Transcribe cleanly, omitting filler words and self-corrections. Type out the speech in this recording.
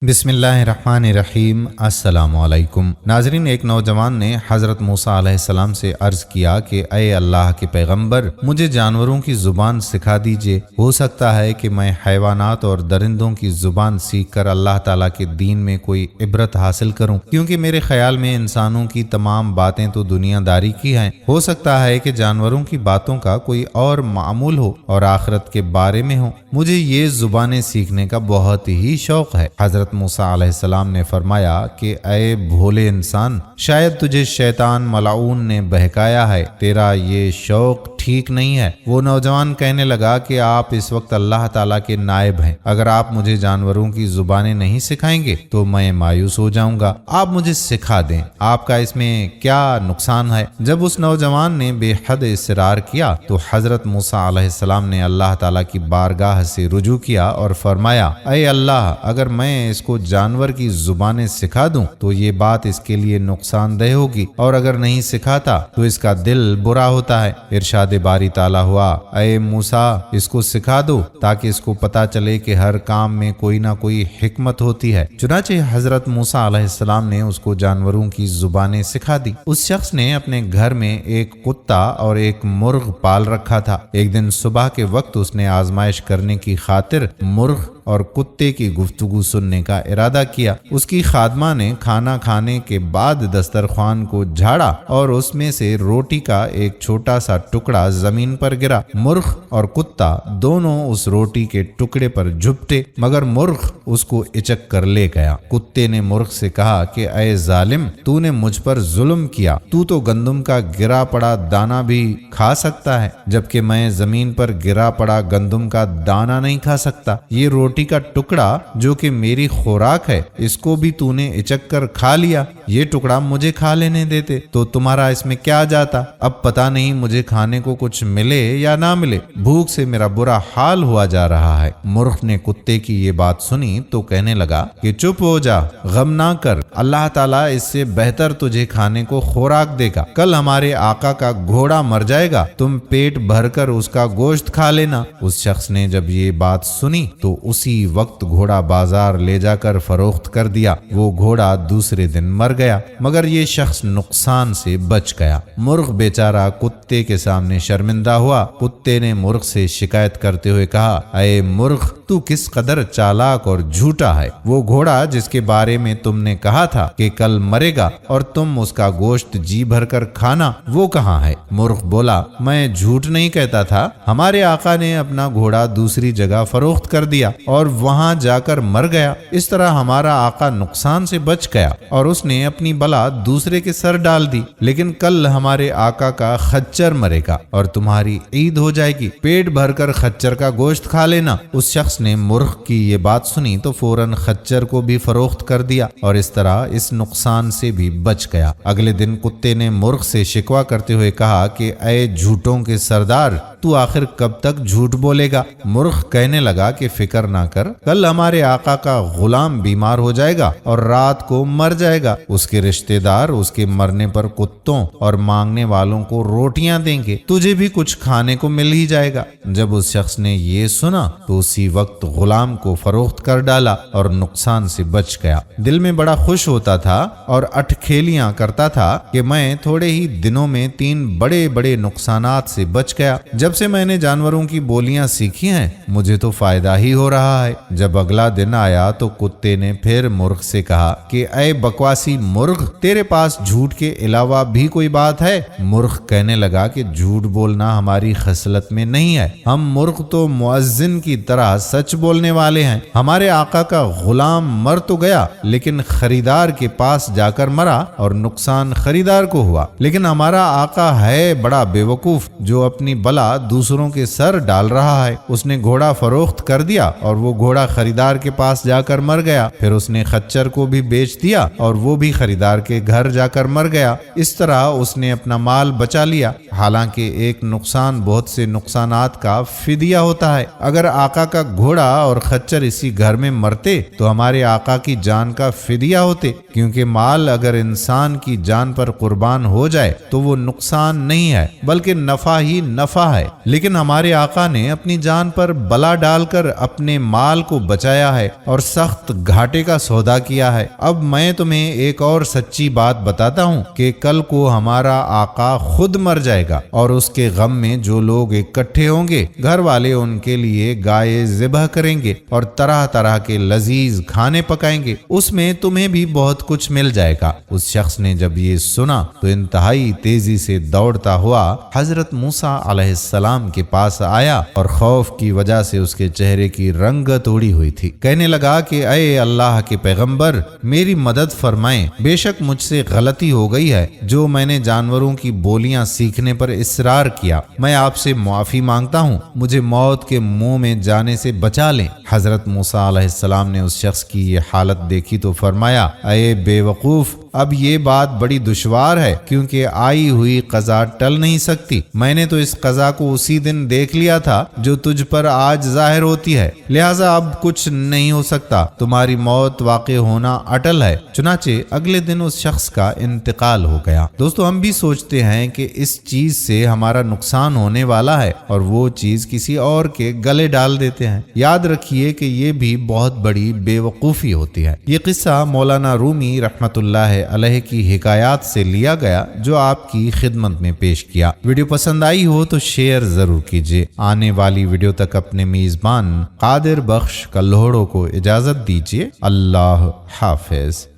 بسم اللہ الرحمن الرحیم۔ السلام علیکم ناظرین، ایک نوجوان نے حضرت موسیٰ علیہ السلام سے عرض کیا کہ اے اللہ کے پیغمبر، مجھے جانوروں کی زبان سکھا دیجئے، ہو سکتا ہے کہ میں حیوانات اور درندوں کی زبان سیکھ کر اللہ تعالیٰ کے دین میں کوئی عبرت حاصل کروں، کیونکہ میرے خیال میں انسانوں کی تمام باتیں تو دنیا داری کی ہیں، ہو سکتا ہے کہ جانوروں کی باتوں کا کوئی اور معمول ہو اور آخرت کے بارے میں ہو، مجھے یہ زبانیں سیکھنے کا بہت ہی شوق ہے۔ حضرت موسیٰ علیہ السلام نے فرمایا کہ اے بھولے انسان، شاید تجھے شیطان ملعون نے بہکایا ہے، تیرا یہ شوق ٹھیک نہیں ہے۔ وہ نوجوان کہنے لگا کہ آپ اس وقت اللہ تعالیٰ کے نائب ہیں، اگر آپ مجھے جانوروں کی زبانیں نہیں سکھائیں گے تو میں مایوس ہو جاؤں گا، آپ مجھے سکھا دیں، آپ کا اس میں کیا نقصان ہے؟ جب اس نوجوان نے بے حد اصرار کیا تو حضرت موسیٰ علیہ السلام نے اللہ تعالیٰ کی بارگاہ سے رجوع کیا اور فرمایا، اے اللہ، اگر میں اس کو جانور کی زبانیں سکھا دوں تو یہ بات اس کے لیے نقصان دہ ہوگی، اور اگر نہیں سکھاتا تو اس کا دل برا ہوتا ہے۔ ارشاد باری تعالیٰ ہوا، اے موسیٰ، اس کو سکھا دو تاکہ اس کو پتا چلے کہ ہر کام میں کوئی نہ کوئی حکمت ہوتی ہے۔ چنانچہ حضرت موسیٰ علیہ السلام نے اس کو جانوروں کی زبانیں سکھا دی۔ اس شخص نے اپنے گھر میں ایک کتا اور ایک مرغ پال رکھا تھا۔ ایک دن صبح کے وقت اس نے آزمائش کرنے کی خاطر مرغ اور کتے کی گفتگو سننے کا ارادہ کیا۔ اس کی خادمہ نے کھانا کھانے کے بعد دسترخوان کو جھاڑا اور اس میں سے روٹی کا ایک چھوٹا سا ٹکڑا زمین پر گرا۔ مرغ اور کتا دونوں اس روٹی کے ٹکڑے پر جھپٹے، مگر مرغ اس کو اچک کر لے گیا۔ کتے نے مرغ سے کہا کہ اے ظالم، تو نے مجھ پر ظلم کیا، تو گندم کا گرا پڑا دانہ بھی کھا سکتا ہے، جبکہ میں زمین پر گرا پڑا گندم کا دانہ نہیں کھا سکتا۔ یہ روٹی کا ٹکڑا جو کہ میری خوراک ہے، اس کو بھی تو نے اچک کر کھا لیا، یہ ٹکڑا مجھے کھا لینے دیتے تو تمہارا اس میں کیا جاتا؟ اب پتہ نہیں مجھے کھانے کو کچھ ملے یا نہ ملے، بھوک سے میرا برا حال ہوا جا رہا ہے۔ مرغ نے کتے کی یہ بات سنی تو کہنے لگا کہ چپ ہو جا، غم نہ کر، اللہ تعالیٰ اس سے بہتر تجھے کھانے کو خوراک دے گا، کل ہمارے آقا کا گھوڑا مر جائے گا، تم پیٹ بھر کر اس کا گوشت کھا لینا۔ اس شخص نے جب یہ بات سنی تو اسی وقت گھوڑا بازار لے جا کر فروخت کر دیا۔ وہ گھوڑا دوسرے دن مر گیا، مگر یہ شخص نقصان سے بچ گیا۔ مرغ بیچارہ کتے کے سامنے شرمندہ ہوا۔ کتے نے مرغ سے شکایت کرتے ہوئے کہا، اے مرغ، تو کس قدر چالاک اور جھوٹا ہے، وہ گھوڑا جس کے بارے میں تم نے کہا تھا کہ کل مرے گا اور تم اس کا گوشت جی بھر کر کھانا، وہ کہاں ہے؟ مرغ بولا، میں جھوٹ نہیں کہتا تھا، ہمارے آقا نے اپنا گھوڑا دوسری جگہ فروخت کر دیا اور وہاں جا کر مر گیا، اس طرح ہمارا آقا نقصان سے بچ گیا اور اس نے اپنی بلا دوسرے کے سر ڈال دی، لیکن کل ہمارے آقا کا خچر مرے گا اور تمہاری عید ہو جائے گی، پیٹ بھر کر خچر کا گوشت کھا لینا۔ اس شخص نے مرغ کی یہ بات سنی تو فوراً خچر کو بھی فروخت کر دیا اور اس طرح اس نقصان سے بھی بچ گیا۔ اگلے دن کتے نے مرغ سے شکوہ کرتے ہوئے کہا کہ اے جھوٹوں کے سردار، تو آخر کب تک جھوٹ بولے گا؟ مرغ کہنے لگا کہ فکر نہ کر، کل ہمارے آقا کا غلام بیمار ہو جائے گا اور رات کو مر جائے گا، اس کے رشتہ دار اس کے مرنے پر کتوں اور مانگنے والوں کو روٹیاں دیں گے، تجھے بھی کچھ کھانے کو مل ہی جائے گا۔ جب اس شخص نے یہ سنا تو اسی وقت غلام کو فروخت کر ڈالا اور نقصان سے بچ گیا۔ دل میں بڑا خوش ہوتا تھا اور اٹکھیلیاں کرتا تھا کہ میں تھوڑے ہی دنوں میں 3 بڑے بڑے نقصانات سے بچ گیا۔ جب سے میں نے جانوروں کی بولیاں سیکھی ہیں مجھے تو فائدہ ہی ہو رہا ہے۔ جب اگلا دن آیا تو کتے نے پھر مرغ سے کہا کہ اے بکواسی مرغ، تیرے پاس جھوٹ کے علاوہ بھی کوئی بات ہے؟ مرغ کہنے لگا کہ جھوٹ بولنا ہماری خصلت میں نہیں ہے، ہم مرغ تو مؤذن کی طرح سچ بولنے والے ہیں، ہمارے آقا کا غلام مر تو گیا لیکن خریدار کے پاس جا کر مرا اور نقصان خریدار کو ہوا، لیکن ہمارا آقا ہے بڑا بے وقوف جو اپنی بلا دوسروں کے سر ڈال رہا ہے۔ اس نے گھوڑا فروخت کر دیا اور وہ گھوڑا خریدار کے پاس جا کر مر گیا، پھر اس نے خچر کو بھی بیچ دیا اور وہ بھی خریدار کے گھر جا کر مر گیا، اس طرح اس نے اپنا مال بچا لیا۔ حالانکہ ایک نقصان بہت سے نقصانات کا فدیہ ہوتا ہے، اگر آقا کا گھوڑا اور خچر اسی گھر میں مرتے تو ہمارے آقا کی جان کا فدیہ ہوتے، کیونکہ مال اگر انسان کی جان پر قربان ہو جائے تو وہ نقصان نہیں ہے بلکہ نفع ہی نفع ہے، لیکن ہمارے آقا نے اپنی جان پر بلا ڈال کر اپنے مال کو بچایا ہے اور سخت گھاٹے کا سودا کیا ہے۔ اب میں تمہیں ایک اور سچی بات بتاتا ہوں کہ کل کو ہمارا آقا خود مر جائے گا اور اس کے غم میں جو لوگ اکٹھے ہوں گے گھر والے ان کے لیے گائے ذبح کریں گے اور طرح طرح کے لذیذ کھانے پکائیں گے، اس میں تمہیں بھی بہت کچھ مل جائے گا۔ اس شخص نے جب یہ سنا تو انتہائی تیزی سے دوڑتا ہوا حضرت موسیٰ علیہ السلام کے پاس آیا اور خوف کی وجہ سے اس کے چہرے کی رنگت اڑی ہوئی تھی۔ کہنے لگا کہ اے اللہ کے پیغمبر، میری مدد فرمائیں، بے شک مجھ سے غلطی ہو گئی ہے جو میں نے جانوروں کی بولیاں سیکھنے پر اصرار کیا، میں آپ سے معافی مانگتا ہوں، مجھے موت کے منہ میں جانے سے بچا لیں۔ حضرت موسیٰ علیہ السلام نے اس شخص کی یہ حالت دیکھی تو فرمایا، اے بے وقوف، اب یہ بات بڑی دشوار ہے کیونکہ آئی ہوئی قضا ٹل نہیں سکتی۔ میں نے تو اس قضا کو اسی دن دیکھ لیا تھا جو تجھ پر آج ظاہر ہوتی ہے، لہٰذا اب کچھ نہیں ہو سکتا، تمہاری موت واقع ہونا اٹل ہے۔ چنانچہ اگلے دن اس شخص کا انتقال ہو گیا۔ دوستو، ہم بھی سوچتے ہیں کہ اس چیز سے ہمارا نقصان ہونے والا ہے اور وہ چیز کسی اور کے گلے ڈال دیتے ہیں۔ یاد رکھیے کہ یہ بھی بہت بڑی بے وقوفی ہوتی ہے۔ یہ قصہ مولانا رومی رحمت اللہ علیہ کی حکایات سے لیا گیا جو آپ کی خدمت میں پیش کیا۔ ویڈیو پسند آئی ہو تو شیئر ضرور کیجیے۔ آنے والی ویڈیو تک اپنے میزبان قادر بخش کلہوڑوں کو اجازت دیجیے۔ اللہ حافظ۔